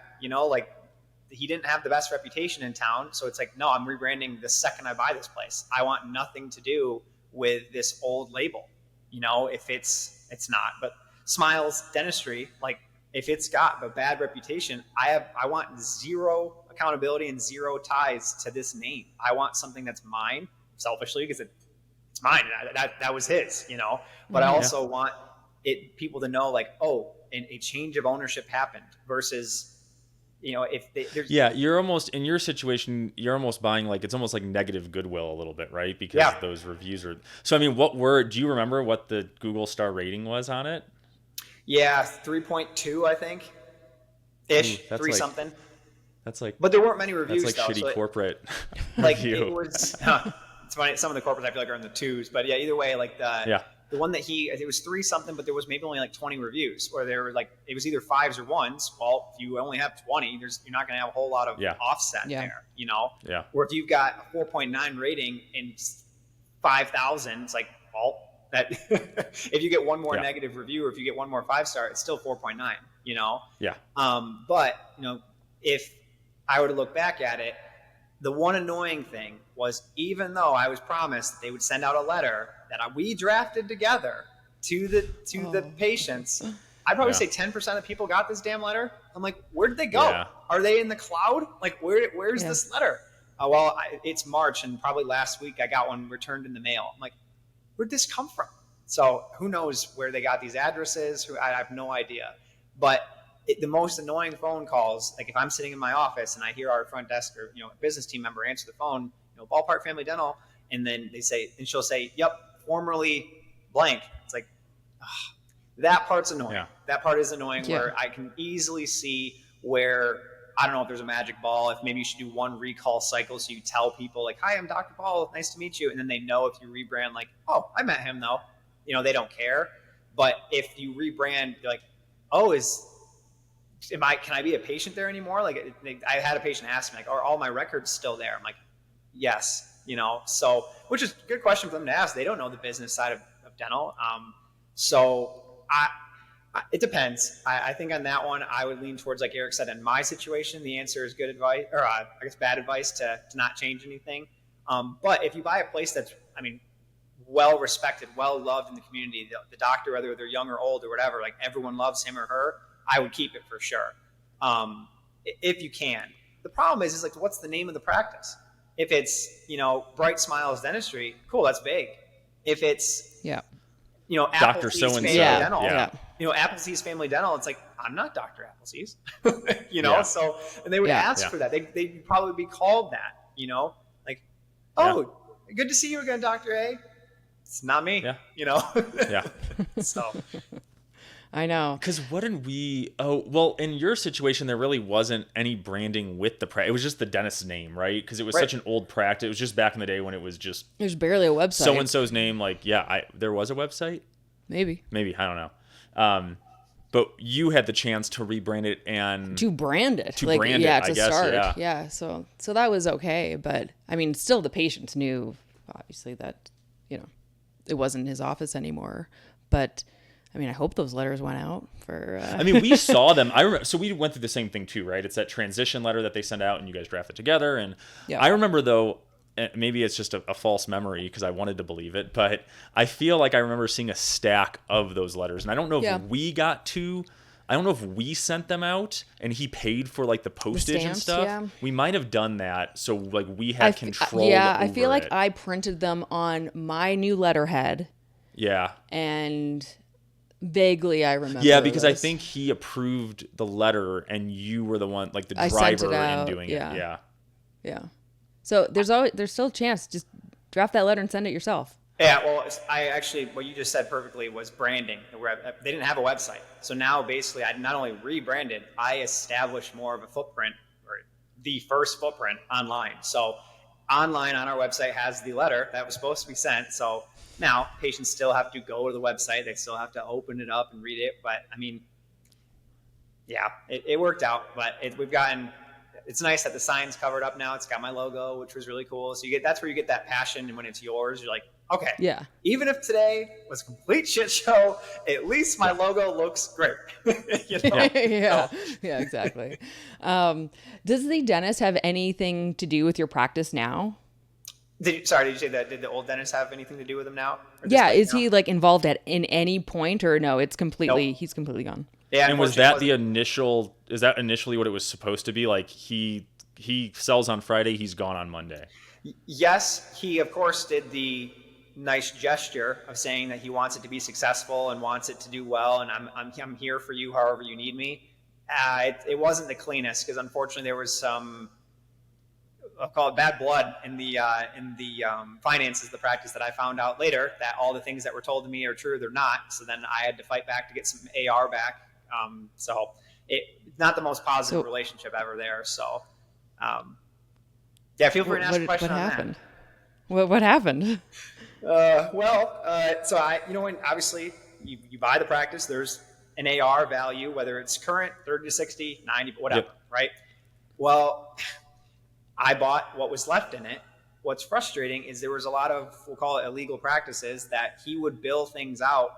He didn't have the best reputation in town, so it's like, no, I'm rebranding the second I buy this place. I want nothing to do with this old label. If it's not, but Smiles Dentistry, like, if it's got a bad reputation, I want zero accountability and zero ties to this name. I want something that's mine, selfishly, because it's mine. That was his, But I also want people to know, like, oh, a change of ownership happened versus, you're almost, in your situation, you're almost buying, like, it's almost like negative goodwill a little bit, right? Because those reviews are. So I mean, do you remember what the Google star rating was on it? Yeah, 3.2, I think. Ish, 3 something. That's like. But there weren't many reviews. That's like though, shitty corporate. Like review. It was. It's funny. Some of the corporates I feel like are in the 2s, but yeah. Either way, like the one that it was 3 something, but there was maybe only like 20 reviews, or there were like it was either 5s or 1s. Well, if you only have 20, you're not going to have a whole lot of offset there, Yeah. Or if you've got a 4.9 rating and 5,000, it's like, well. That if you get one more negative review, or if you get one more 5-star, it's still 4.9, Yeah. But, if I were to look back at it, the one annoying thing was, even though I was promised that they would send out a letter that we drafted together to the patients, I'd probably say 10% of people got this damn letter. I'm like, where did they go? Yeah. Are they in the cloud? Like, where's this letter? It's March, and probably last week I got one returned in the mail. I'm like, where'd this come from? So who knows where they got these addresses? I have no idea. But the most annoying phone calls, like if I'm sitting in my office and I hear our front desk or a business team member answer the phone, Ballpark Family Dental, and then she'll say, "Yep, formerly blank." It's like, that part's annoying. Yeah. That part is annoying. Yeah. Where I can easily see where, I don't know if there's a magic ball, if maybe you should do one recall cycle so you tell people like, "Hi, I'm Dr. Ball, nice to meet you," and then they know if you rebrand, like, "Oh, I met him though," they don't care. But if you rebrand, you're like, "Oh, can I be a patient there anymore?" Like, I had a patient ask me, like, "Are all my records still there?" I'm like, "Yes." So, which is a good question for them to ask. They don't know the business side of dental. So it depends. I think on that one, I would lean towards, like Eric said, in my situation, the answer is good advice, or I guess bad advice to not change anything. But if you buy a place that's, well respected, well loved in the community, the doctor, whether they're young or old or whatever, like everyone loves him or her, I would keep it for sure. If you can. The problem is like, what's the name of the practice? If it's, Bright Smiles Dentistry, cool, that's vague. If it's, Dr. Appleseed So-and-so. Family Dental, Appleseed's Family Dental, it's like, I'm not Dr. Appleseed's, so, and they would ask for that. They'd probably be called that, like, "Oh, good to see you again, Dr. A." It's not me, So. I know. Because wouldn't we? Oh, well, in your situation, there really wasn't any branding with the practice. It was just the dentist's name, right? Because it was such an old practice. It was just back in the day when it was just. There's barely a website. So and so's name, like, there was a website. Maybe, I don't know. But you had the chance to rebrand it and to brand it. To start. Yeah. So that was okay, but still the patients knew, obviously, that it wasn't his office anymore, but. I hope those letters went out for... we saw them. I remember, so we went through the same thing too, right? It's that transition letter that they send out and you guys draft it together. And I remember, though, maybe it's just a false memory because I wanted to believe it, but I feel like I remember seeing a stack of those letters. And I don't know if I don't know if we sent them out and he paid for like the postage and stuff. Yeah. We might have done that. So like we had control over I feel like I printed them on my new letterhead. Yeah. And... vaguely, I remember. Yeah, because I think he approved the letter, and you were the one, like the driver, in doing it. Yeah. So there's still a chance. Just draft that letter and send it yourself. Yeah. Well, what you just said perfectly was branding. They didn't have a website, so now basically, I not only rebranded, I established more of a footprint, or the first footprint online. So online on our website has the letter that was supposed to be sent. So. Now, patients still have to go to the website. They still have to open it up and read it. But, it worked out. But it's nice that the sign's covered up now. It's got my logo, which was really cool. So that's where you get that passion. And when it's yours, you're like, okay, even if today was a complete shit show, at least my logo looks great. Yeah, exactly. Does the dentist have anything to do with your practice now? Did you say that? Did the old dentist have anything to do with him now? Is he like involved in any point, or no? It's completely he's completely gone. Yeah, and was that the initial? Is that initially what it was supposed to be? Like he sells on Friday, he's gone on Monday. Yes, he of course did the nice gesture of saying that he wants it to be successful and wants it to do well, and I'm here for you however you need me. It wasn't the cleanest because unfortunately there was some. I'll call it bad blood in the finances of the practice that I found out later that all the things that were told to me are true, they're not. So then I had to fight back to get some AR back. So it's not the most positive relationship ever there. So feel free to ask a question on happened? That. What happened? So when obviously you buy the practice, there's an AR value, whether it's current, 30 to 60, 90, whatever, right? Well, I bought what was left in it. What's frustrating is there was a lot of, we'll call it illegal practices, that he would bill things out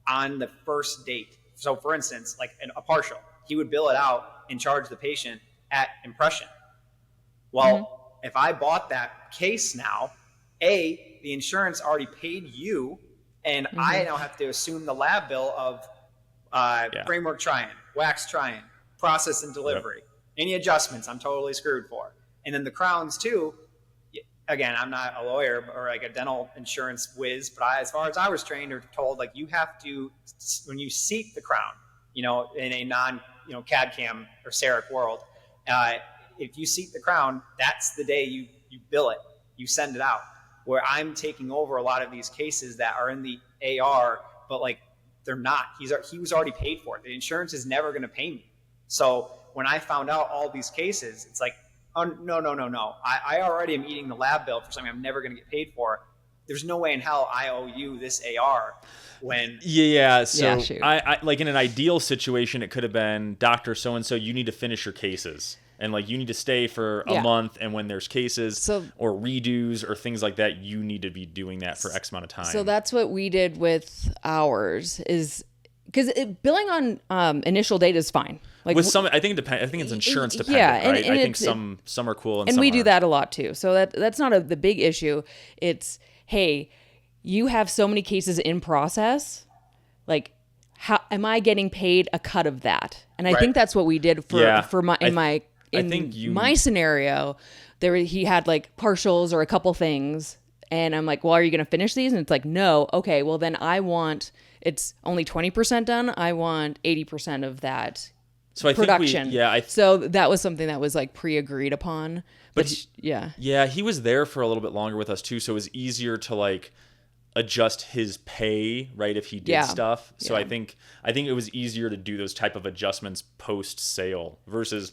on the first date. So for instance, like a partial, he would bill it out and charge the patient at impression. Well, if I bought that case now, the insurance already paid you, and I now have to assume the lab bill of framework try-in, wax try-in, process and delivery. Any adjustments, I'm totally screwed for. And then the crowns too. Again, I'm not a lawyer or like a dental insurance whiz, but as far as I was trained or told, like you have to, when you seat the crown, in a non, CAD CAM or CEREC world, if you seat the crown, that's the day you bill it, you send it out. Where I'm taking over a lot of these cases that are in the AR, but like they're not. He was already paid for it. The insurance is never going to pay me. So when I found out all these cases, it's like, oh, no. I already am eating the lab bill for something I'm never going to get paid for. There's no way in hell I owe you this AR when. Yeah. So shoot. I like in an ideal situation, it could have been Dr. So-and-so, you need to finish your cases. And like you need to stay for a month, and when there's cases or redos or things like that, you need to be doing that for X amount of time. So that's what we did with ours, is because billing on initial data is fine. Like with some, I think it depends. I think it's insurance dependent, right? And I think some are cool, and and some we do aren't. that a lot too. So that's not the big issue. It's, hey, you have so many cases in process, like how am I getting paid a cut of that? And I think that's what we did for my scenario. He had like partials or a couple things, and I'm like, well, are you going to finish these? And it's like, no. Okay, well then it's only 20% done. I want 80% of that. So I production. think so that was something that was like pre-agreed upon. But he was there for a little bit longer with us too, so it was easier to like adjust his pay, right, if he did stuff. So I think it was easier to do those type of adjustments post sale versus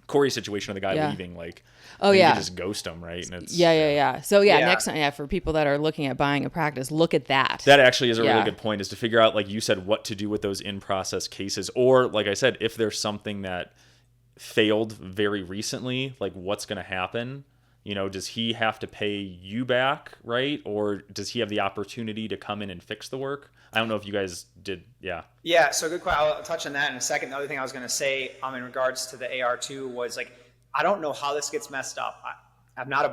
Cory's situation of the guy leaving, like, you could just ghost him, right? And it's, So next time, for people that are looking at buying a practice, look at that. That actually is a really good point, is to figure out, like you said, what to do with those in-process cases. Or, like I said, if there's something that failed very recently, like what's going to happen? Does he have to pay you back, right? Or does he have the opportunity to come in and fix the work? I don't know if you guys did. Yeah. So good question. I'll touch on that in a second. The other thing I was going to say, in regards to the AR2 was like, I don't know how this gets messed up. I'm not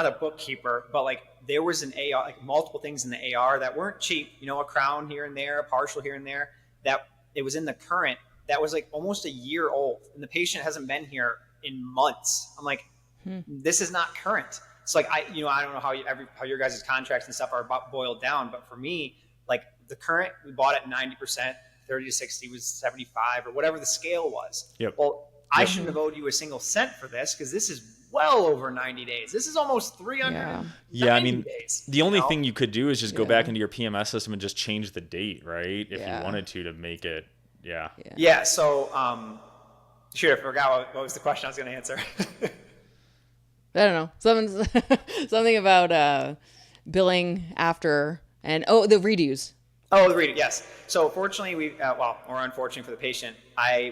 a bookkeeper, but like there was an AR, like multiple things in the AR that weren't cheap. A crown here and there, a partial here and there. That it was in the current that was like almost a year old, and the patient hasn't been here in months. I'm like, this is not current. It's like I don't know how your guys' contracts and stuff are boiled down, but for me, like the current, we bought it 90%, 30 to 60 was 75 or whatever the scale was. Yep. Well, I shouldn't have owed you a single cent for this because this is well over 90 days. This is almost 300 days. The only thing you could do is just go back into your PMS system and just change the date, right? If you wanted to make it, Yeah, so, shoot, I forgot what was the question I was going to answer. I don't know. Something about billing after, and the redos. Oh, the redo, yes. So fortunately, or unfortunately for the patient,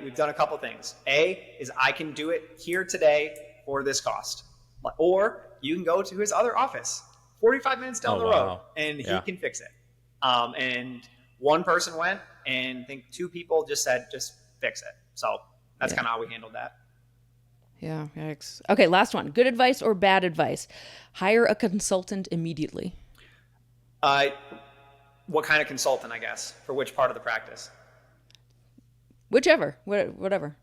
we've done a couple things. A is I can do it here today for this cost. Or you can go to his other office, 45 minutes down the road, and he can fix it. And one person went, and I think two people just said, just fix it. So that's kind of how we handled that. Yeah, yikes. Okay, last one. Good advice or bad advice? Hire a consultant immediately. What kind of consultant, I guess, for which part of the practice? Whichever, whatever.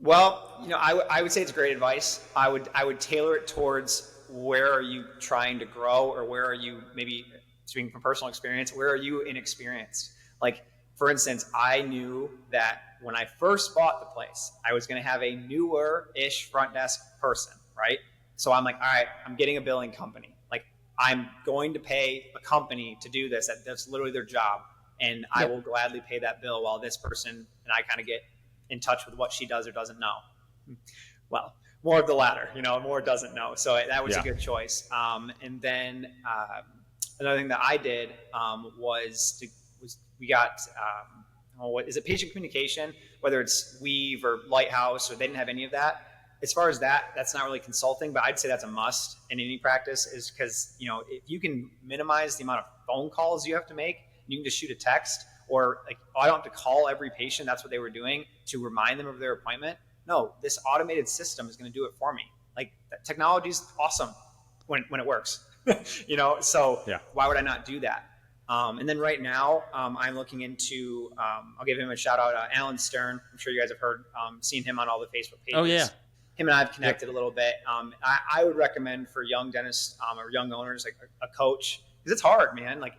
Well, I would say it's great advice. I would tailor it towards where are you trying to grow, or where are you, maybe speaking from personal experience, where are you inexperienced? Like, for instance, I knew that when I first bought the place, I was going to have a newer-ish front desk person, right? So I'm like, all right, I'm getting a billing company. Like, I'm going to pay a company to do this. That's literally their job. And I will gladly pay that bill while this person and I kind of get in touch with what she does or doesn't know. Well, more of the latter, more doesn't know. So that was a good choice. And then another thing that I did was we got, what is it, patient communication, whether it's Weave or Lighthouse, or they didn't have any of that. As far as that's not really consulting, but I'd say that's a must in any practice, is because, if you can minimize the amount of phone calls you have to make, you can just shoot a text, or like, I don't have to call every patient. That's what they were doing to remind them of their appointment. no, this automated system is going to do it for me. Like technology is awesome when it works, so Yeah. why would I not do that? And then right now, I'm looking into, I'll give him a shout out, Alan Stern. I'm sure you guys have heard, seen him on all the Facebook pages. Oh, yeah. Him and I have connected a little bit. I would recommend for young dentists or young owners, like a coach, because it's hard, man. Like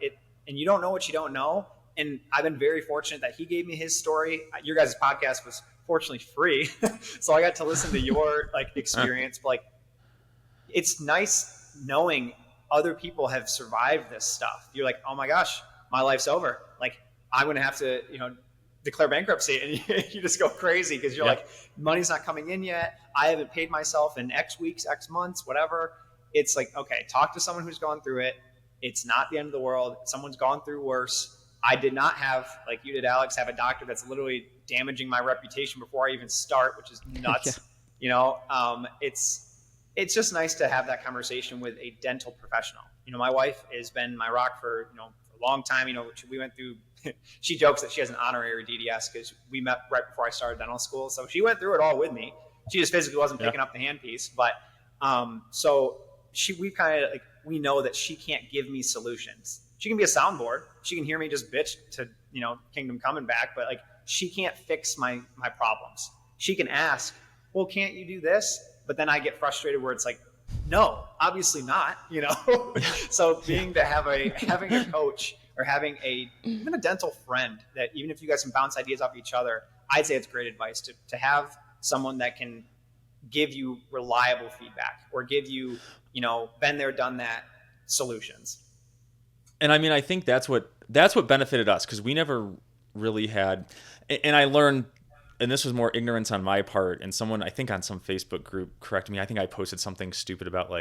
and you don't know what you don't know. And I've been very fortunate that he gave me his story. Your guys' podcast was fortunately free, so I got to listen to your experience. But it's nice knowing other people have survived this stuff. You're like, oh my gosh, my life's over. Like I'm going to have to, declare bankruptcy, and you just go crazy because you're like, money's not coming in yet. I haven't paid myself in X weeks, X months, whatever. It's like, okay, talk to someone who's gone through it. It's not the end of the world. Someone's gone through worse. I did not have, like you did, Alex, have a doctor that's literally damaging my reputation before I even start, which is nuts. It's just nice to have that conversation with a dental professional. My wife has been my rock for a long time. We went through. She jokes that she has an honorary DDS because we met right before I started dental school, so she went through it all with me. She just physically wasn't picking up the handpiece, but we know that she can't give me solutions. She can be a soundboard. She can hear me just bitch to Kingdom Coming back, but she can't fix my problems. She can ask, well, can't you do this? But then I get frustrated where it's like, no, obviously not. So having a coach or having even a dental friend that even if you guys can bounce ideas off each other, I'd say it's great advice to have someone that can give you reliable feedback or give you been there, done that solutions. And I mean, I think that's what benefited us because we never really had, and I learned, and this was more ignorance on my part, and someone, I think on some Facebook group corrected me. I think I posted something stupid about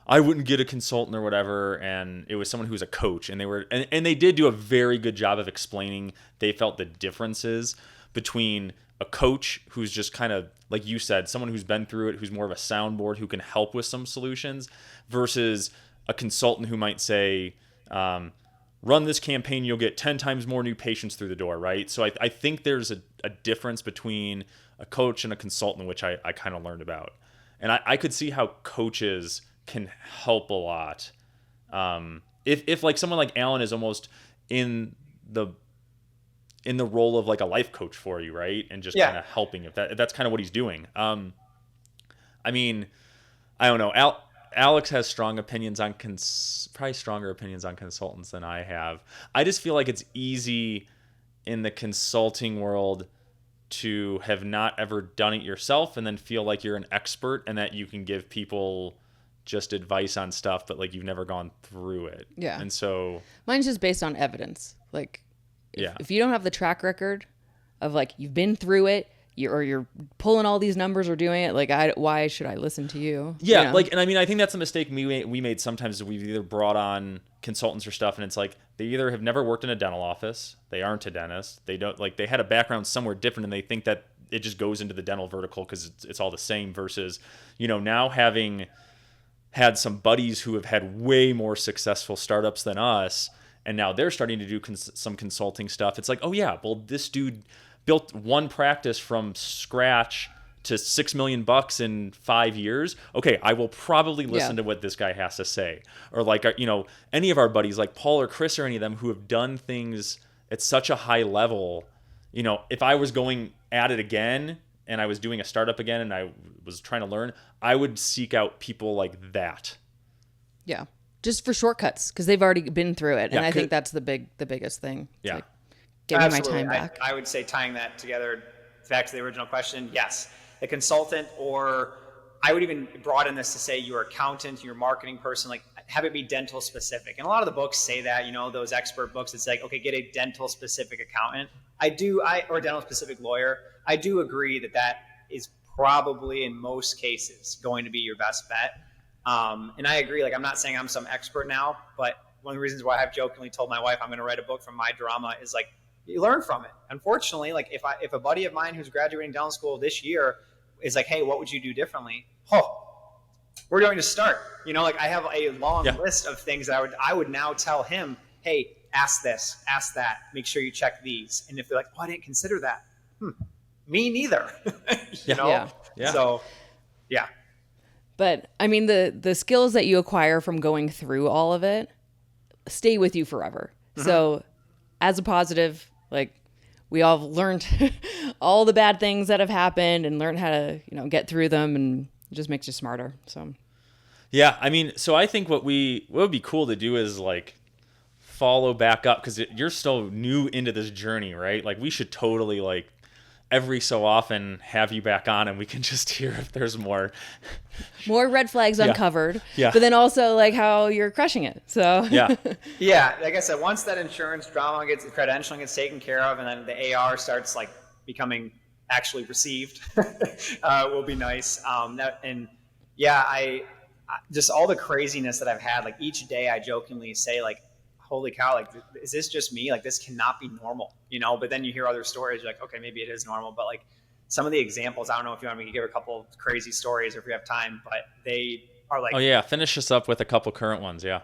I wouldn't get a consultant or whatever, and it was someone who was a coach, and they did do a very good job of explaining they felt the differences between a coach who's just kind of, like you said, someone who's been through it, who's more of a soundboard, who can help with some solutions, versus a consultant who might say, run this campaign, you'll get 10 times more new patients through the door, right? So I think there's a difference between a coach and a consultant, which I kind of learned about. And I could see how coaches can help a lot. If someone like Alan is almost in the role of a life coach for you, right? And just kind of helping, if that's kind of what he's doing. I mean, I don't know. Alex has strong opinions on probably stronger opinions on consultants than I have. I just feel like it's easy in the consulting world to have not ever done it yourself and then feel like you're an expert and that you can give people just advice on stuff, but you've never gone through it. Yeah. And so mine's just based on evidence. If you don't have the track record of you've been through it, you're pulling all these numbers or doing it, why should I listen to you? Yeah, and I mean, I think that's a mistake we made sometimes. Is we've either brought on consultants or stuff, and it's they either have never worked in a dental office, they aren't a dentist, they don't they had a background somewhere different, and they think that it just goes into the dental vertical because it's all the same. Versus, now having had some buddies who have had way more successful startups than us, and now they're starting to do some consulting stuff. It's oh yeah, well, this dude built one practice from scratch to $6 million in 5 years. Okay, I will probably listen to what this guy has to say. Or any of our buddies like Paul or Chris or any of them who have done things at such a high level. If I was going at it again and I was doing a startup again and I was trying to learn, I would seek out people like that. Yeah, just for shortcuts because they've already been through it, and I think that's the biggest thing. Yeah. Give me my time back. I would say tying that together back to the original question, yes. The consultant, or I would even broaden this to say your accountant, your marketing person, have it be dental specific. And a lot of the books say that, those expert books, it's okay, get a dental specific accountant. Or a dental specific lawyer. I do agree that is probably in most cases going to be your best bet. And I agree, I'm not saying I'm some expert now, but one of the reasons why I've jokingly told my wife I'm going to write a book from my drama is you learn from it. Unfortunately, if a buddy of mine who's graduating dental school this year is hey, what would you do differently? Where do I need to start? I have a long list of things that I would now tell him, hey, ask this, ask that, make sure you check these. And if they're I didn't consider that. me neither. you know? Yeah. Yeah. So, yeah. But I mean, the skills that you acquire from going through all of it stay with you forever. So as a positive, like, we all have learned all the bad things that have happened and learned how to, get through them, and it just makes you smarter. So Yeah, I mean, so I think what would be cool to do is like follow back up, because you're still new into this journey, right? Like, we should totally, like, every so often have you back on, and we can just hear if there's more red flags uncovered. Yeah. But then also, like, how you're crushing it. So Yeah. Yeah, like I said, once that insurance drama gets, the credentialing gets taken care of, and then the AR starts like becoming actually received, will be nice. I just all the craziness that I've had, like each day I jokingly say like, holy cow, like, is this just me? Like, this cannot be normal, But then you hear other stories, you're like, okay, maybe it is normal. But like some of the examples, I don't know if you want me to give a couple of crazy stories or if we have time, but they are like, Oh yeah, finish us up with a couple current ones. Yeah.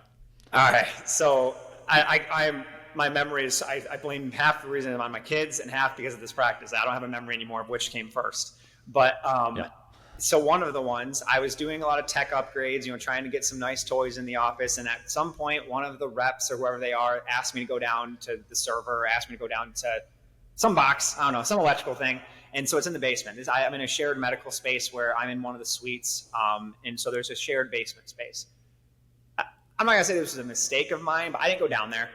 All right. So I'm my memory is, I blame half the reason on my kids and half because of this practice. I don't have a memory anymore of which came first. But so one of the ones, I was doing a lot of tech upgrades, trying to get some nice toys in the office. And at some point, one of the reps or whoever they are asked me to go down to the server, asked me to go down to some box, I don't know, some electrical thing. And so it's in the basement. I'm in a shared medical space where I'm in one of the suites. And so there's a shared basement space. I'm not going to say this was a mistake of mine, but I didn't go down there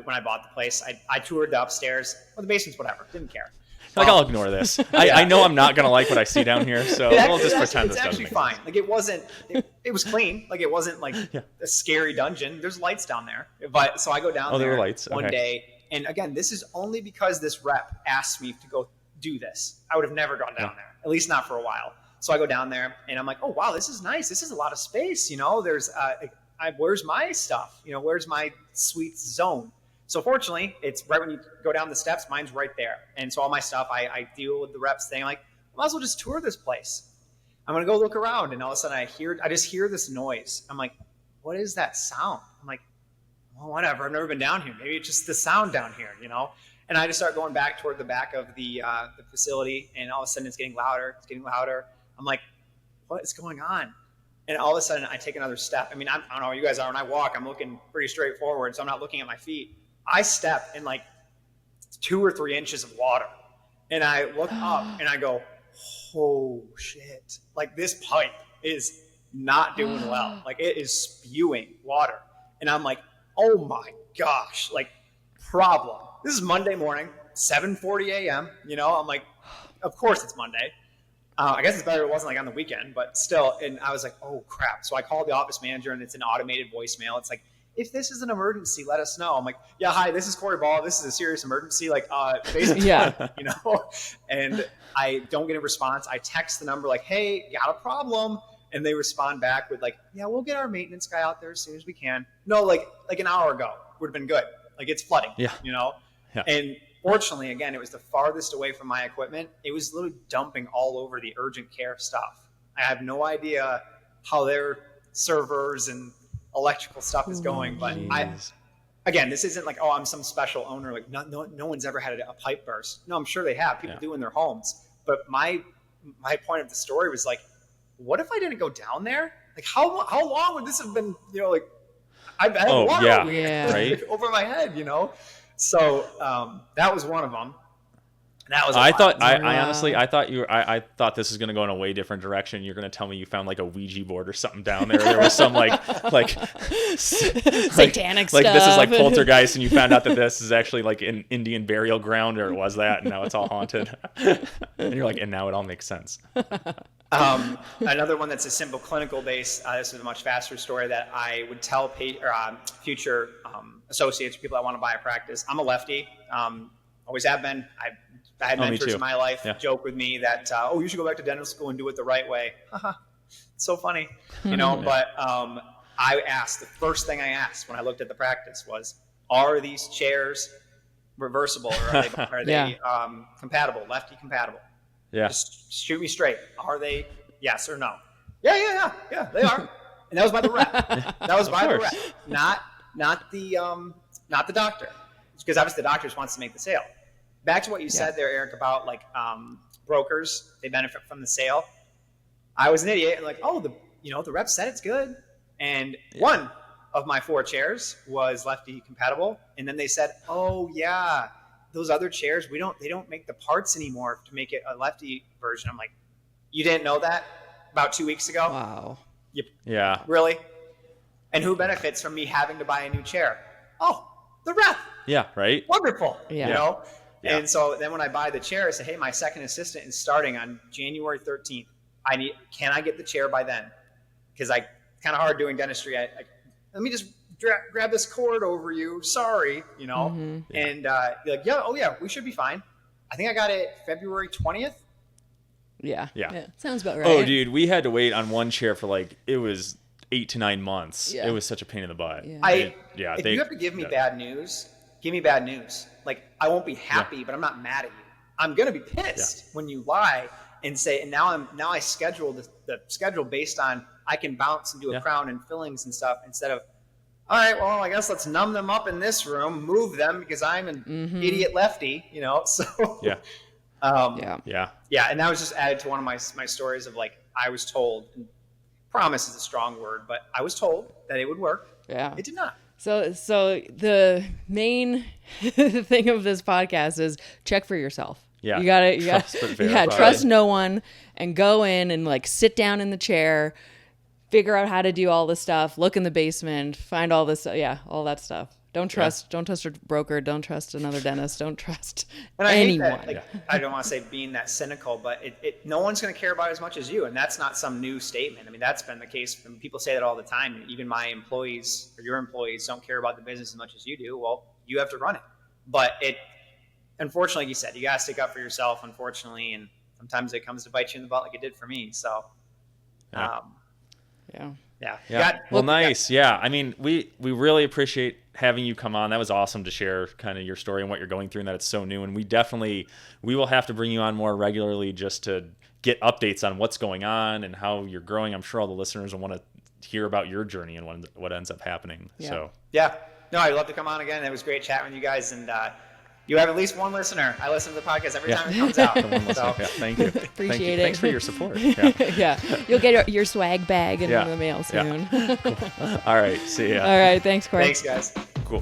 when I bought the place. I toured the upstairs. Well, the basement's whatever. Didn't care. Like, I'll ignore this. I know I'm not going to like what I see down here, so we'll just pretend this doesn't actually make fine. sense. Like, it was clean. Like, it wasn't like a scary dungeon. There's lights down there. But so I go down there there were lights. one day. And again, this is only because this rep asked me to go do this. I would have never gone down there, at least not for a while. So I go down there and I'm like, oh, wow, this is nice. This is a lot of space. There's, where's my stuff? Where's my suite zone? So fortunately, it's right when you go down the steps, mine's right there. And so all my stuff, I deal with the reps thing. I'm like, I might as well just tour this place. I'm going to go look around. And all of a sudden I just hear this noise. I'm like, what is that sound? I'm like, well, whatever. I've never been down here. Maybe it's just the sound down here, And I just start going back toward the back of the facility. And all of a sudden it's getting louder. It's getting louder. I'm like, what is going on? And all of a sudden I take another step. I mean, I don't know how you guys are. When I walk, I'm looking pretty straightforward. So I'm not looking at my feet. I step in like 2 or 3 inches of water, and I look up and I go, oh shit. Like, this pipe is not doing well. Like, it is spewing water. And I'm like, oh my gosh, like, problem. This is Monday morning, 7:40 a.m. I'm like, of course it's Monday. I guess it's better it wasn't like on the weekend, but still. And I was like, oh crap. So I called the office manager, and it's an automated voicemail. It's like, if this is an emergency, let us know. I'm like, yeah, hi, this is Cory Ball. This is a serious emergency. Like, basically, and I don't get a response. I text the number like, hey, got a problem. And they respond back with like, yeah, we'll get our maintenance guy out there as soon as we can. No, like an hour ago would have been good. Like, it's flooding, Yeah. And fortunately, again, it was the farthest away from my equipment. It was literally dumping all over the urgent care stuff. I have no idea how their servers and electrical stuff is going, but again, this isn't like, oh, I'm some special owner. Like, no one's ever had a pipe burst. No, I'm sure they have. People do in their homes. But my point of the story was like, what if I didn't go down there? Like, how long would this have been? Like, I've had water over here, right? over my head. So that was one of them. That was. I honestly thought this was going to go in a way different direction. You're going to tell me you found like a Ouija board or something down there. There was some like satanic stuff. Like, this is like poltergeist, and you found out that this is actually like an Indian burial ground, or it was that, and now it's all haunted. And you're like, and now it all makes sense. Another one that's a simple clinical base. This is a much faster story that I would tell future associates, people that want to buy a practice. I'm a lefty. Always have been. I had mentors in my life joke with me that, you should go back to dental school and do it the right way. It's so funny, But the first thing I asked when I looked at the practice was, are these chairs reversible, or are they compatible, lefty compatible? Yeah. Just shoot me straight. Are they yes or no? Yeah, they are. And that was by the rep. That was by the rep, not the doctor, because obviously the doctor just wants to make the sale. Back to what you said there, Eric, about like brokers, they benefit from the sale. I was an idiot. Like, oh, the rep said it's good. And one of my 4 chairs was lefty compatible. And then they said, oh yeah, those other chairs, they don't make the parts anymore to make it a lefty version. I'm like, you didn't know that about 2 weeks ago? Wow. Yeah. Really? And who benefits from me having to buy a new chair? Oh, the rep. Yeah. Right. Wonderful. Yeah. You know? Yeah. And so then when I buy the chair, I say, hey, my second assistant is starting on January 13th. Can I get the chair by then? Because I kind of hard doing dentistry. Let me just grab this cord over you. Sorry, you know. Mm-hmm. Yeah. And you're like, yeah, oh yeah, we should be fine. I think I got it February 20th. Yeah. Yeah. Sounds about right. Oh, dude, we had to wait on one chair for like, it was 8 to 9 months. Yeah. It was such a pain in the butt. Yeah. If you have to give me bad news, give me bad news. Like, I won't be happy, but I'm not mad at you. I'm gonna be pissed when you lie and say, and now I schedule the schedule based on I can bounce and do a crown and fillings and stuff instead of, all right, well, I guess let's numb them up in this room, move them because I'm an idiot lefty, you know. So Yeah. And that was just added to one of my stories of like I was told, and promise is a strong word, but I was told that it would work. Yeah. It did not. So the main thing of this podcast is check for yourself. Yeah. You gotta trust no one and go in and like sit down in the chair, figure out how to do all this stuff, look in the basement, find all this, all that stuff. Don't trust a broker. Don't trust another dentist. Don't trust anyone. Hate that, I don't want to say being that cynical, but no one's going to care about it as much as you. And that's not some new statement. I mean, that's been the case. And people say that all the time. Even my employees or your employees don't care about the business as much as you do. Well, you have to run it. But unfortunately, like you said, you got to stick up for yourself, unfortunately. And sometimes it comes to bite you in the butt like it did for me. So, Well, nice. Yeah. I mean, we really appreciate having you come on. That was awesome to share kind of your story and what you're going through and that it's so new. And we will have to bring you on more regularly just to get updates on what's going on and how you're growing. I'm sure all the listeners will want to hear about your journey and what ends up happening. Yeah. So, no, I'd love to come on again. It was great chatting with you guys. And, you have at least one listener. I listen to the podcast every time it comes out. So. Thank you. Appreciate it. Thanks for your support. You'll get your swag bag in the mail soon. Cool. All right. See ya. All right. Thanks, Cory. Thanks, guys. Cool.